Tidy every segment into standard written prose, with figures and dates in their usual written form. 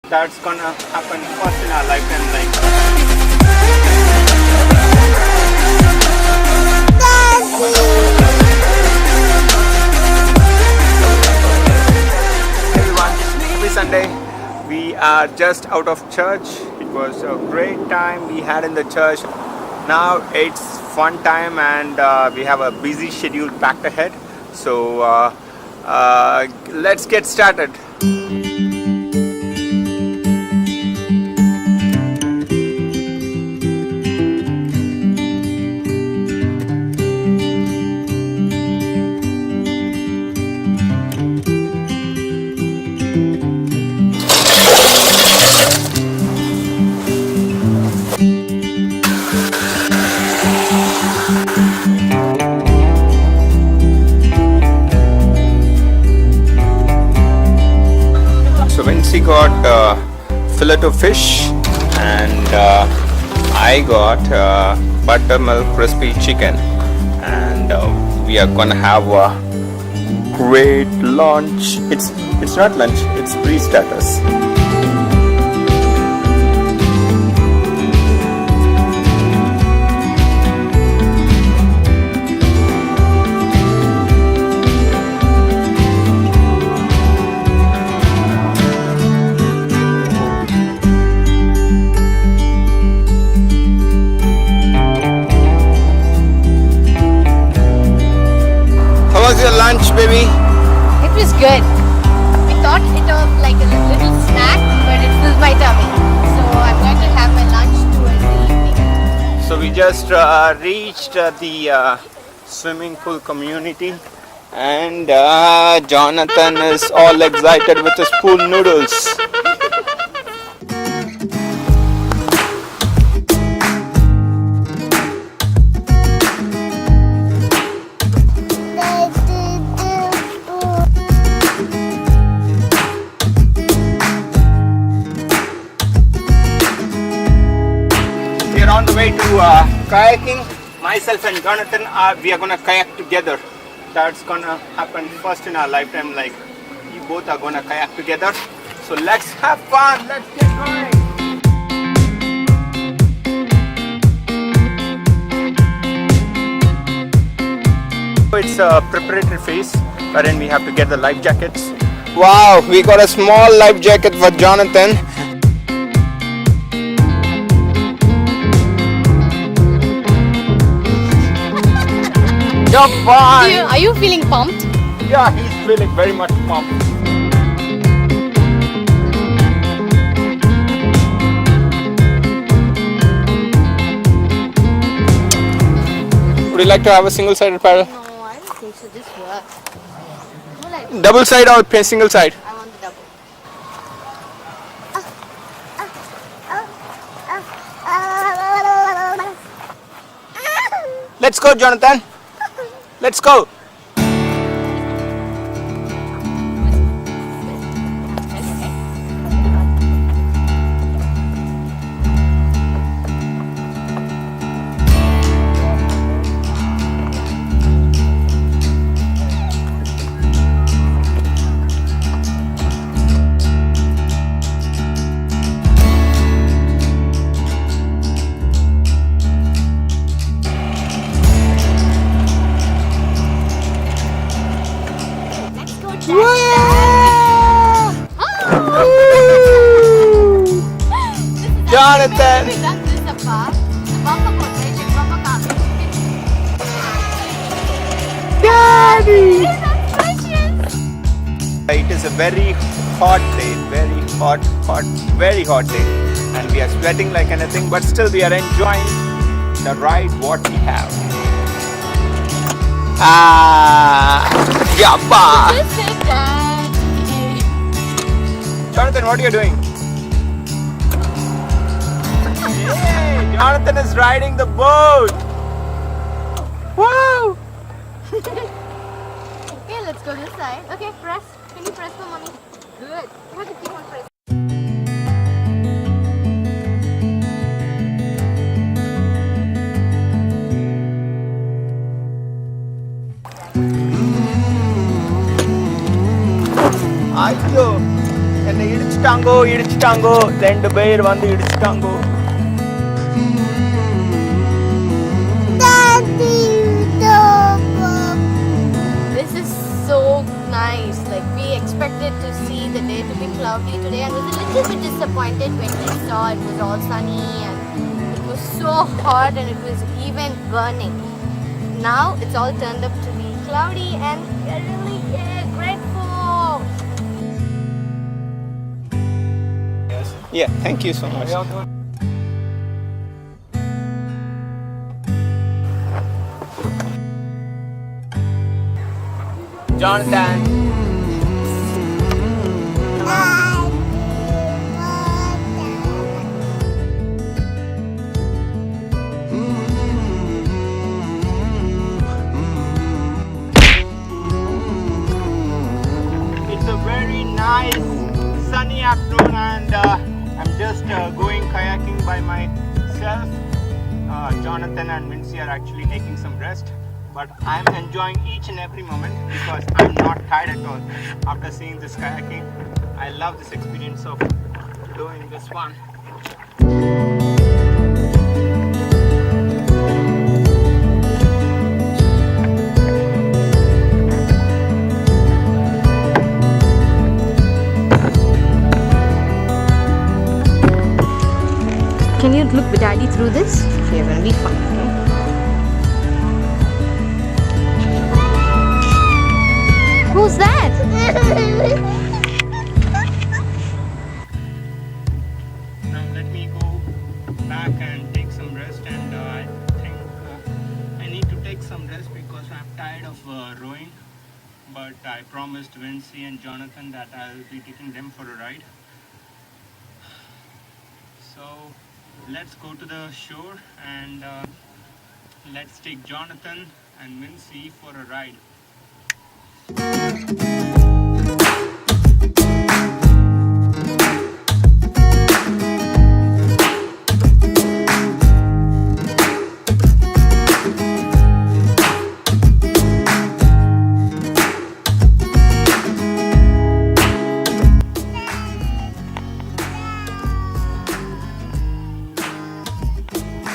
that's gonna happen first in our lifetime. Like, everyone, happy Sunday. We are just out of church. It was a great time we had in the church. Now it's fun time and we have a busy schedule packed ahead. So let's get started. She got fillet of fish and I got buttermilk crispy chicken, and we are gonna have a great lunch. It's not lunch, it's pre-starters. How was your lunch, baby? It was good. We thought it was like a little snack, but it filled my tummy. So I'm going to have my lunch towards the evening. So we just reached the swimming pool community, and Jonathan is all excited with his pool noodles. On the way to kayaking. Myself and Jonathan we are gonna kayak together. That's gonna happen first in our lifetime. Like, you both are gonna kayak together. So let's have fun. Let's get going. It's a preparatory phase wherein we have to get the life jackets. Wow, we got a small life jacket for Jonathan. You're fine. Are you feeling pumped? Yeah, he's feeling very much pumped. Would you like to have a single-sided paddle? No, I don't think so. This works. No, like, Double side or single side? I want the double. Let's go, Jonathan. Let's go. Jonathan! We done this apart. The bumper quotation, bumper coming. Daddy! That's precious. It is a very hot day, very hot, very hot day, and we are sweating like anything, but still we are enjoying the ride what we have. Yappa! Just say that. Jonathan, what are you doing? Hey, Jonathan is riding the boat. Wow! Okay, let's go this side. Okay, press. Can you press for mommy? Good. You have to keep on pressing. Ayyo, என்னை இடிச்சிட்டாங்க. இடிச்சிட்டாங்கோ ரெண்டு பேர் வந்து இடிச்சிட்டாங்கோ. This is so nice. Like we expected to see the day to be cloudy today, and was a little bit disappointed when we saw it was all sunny and it was so hot and it was even burning. Now it's all turned up to be cloudy and we're really grateful. Yeah, thank you so much. Jonathan. It's a very nice sunny afternoon and I'm just going kayaking by myself. Jonathan and Vinci are actually taking some rest, but I'm enjoying each and every moment because I'm not tired at all. After seeing this kayaking, I love this experience of doing this one. Can you look Daddy through this? You're gonna be fun, okay? Who's that? Now let me go back and take some rest, and I think I need to take some rest because I'm tired of rowing, but I promised Vinci and Jonathan that I'll be taking them for a ride. So let's go to the shore and let's take Jonathan and Vinci for a ride.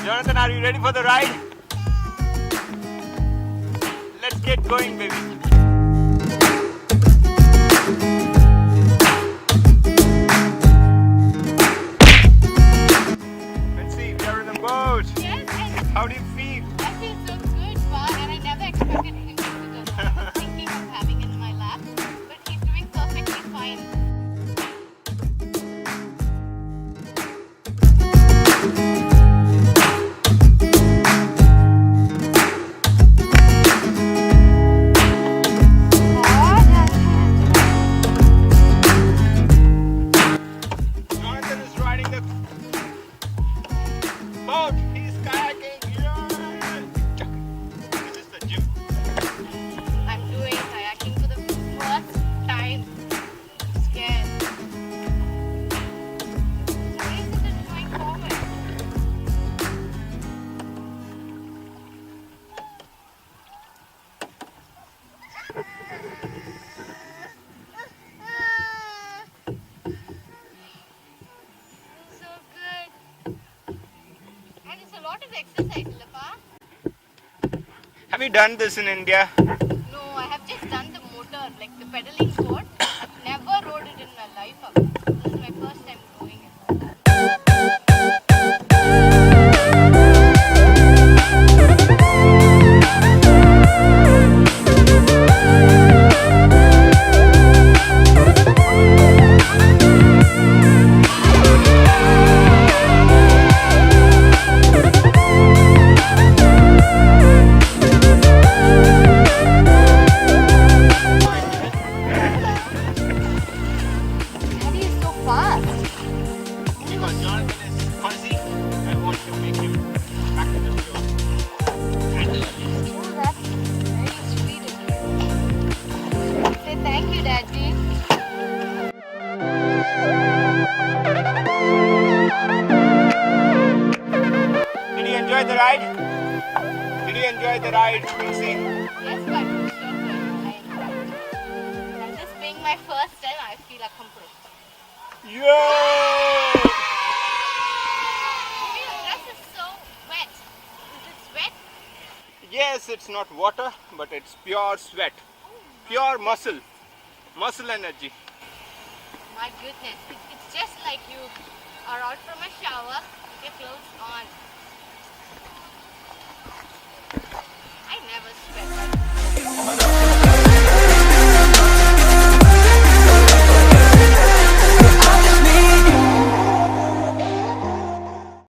Jonathan, are you ready for the ride? Let's get going, baby. Let's see, we are in the boat. Yes, and How do you feel? I feel so good, but and I never expected him to do this. I was thinking of having him in my lap, but he's doing perfectly fine. Jonathan is riding the boat. He's kayaking. Yeah. This is the gym. I'm doing kayaking for the first time. I'm scared. Why isn't it going forward? It's so good. And it's a lot of exercise, Lapa. Have you done this in India? No, I have just done the motor, like the pedaling board. I've never rode it in my life. This is my first time doing it. Daddy is so fast. Because Jonathan is fuzzy, I want to make him back to the shore. Oh, that's very sweet of you. Say thank you, Daddy. Did you enjoy the ride? Did you enjoy the ride, Vinci? Yes, but it was so good. I enjoyed it. And this being my first time, I feel accomplished. Yay! Your dress is so wet. Is it sweat? Yes, it's not water, but it's pure sweat, pure muscle energy. My goodness, it's just like you are out from a shower with your clothes on. I never sweat.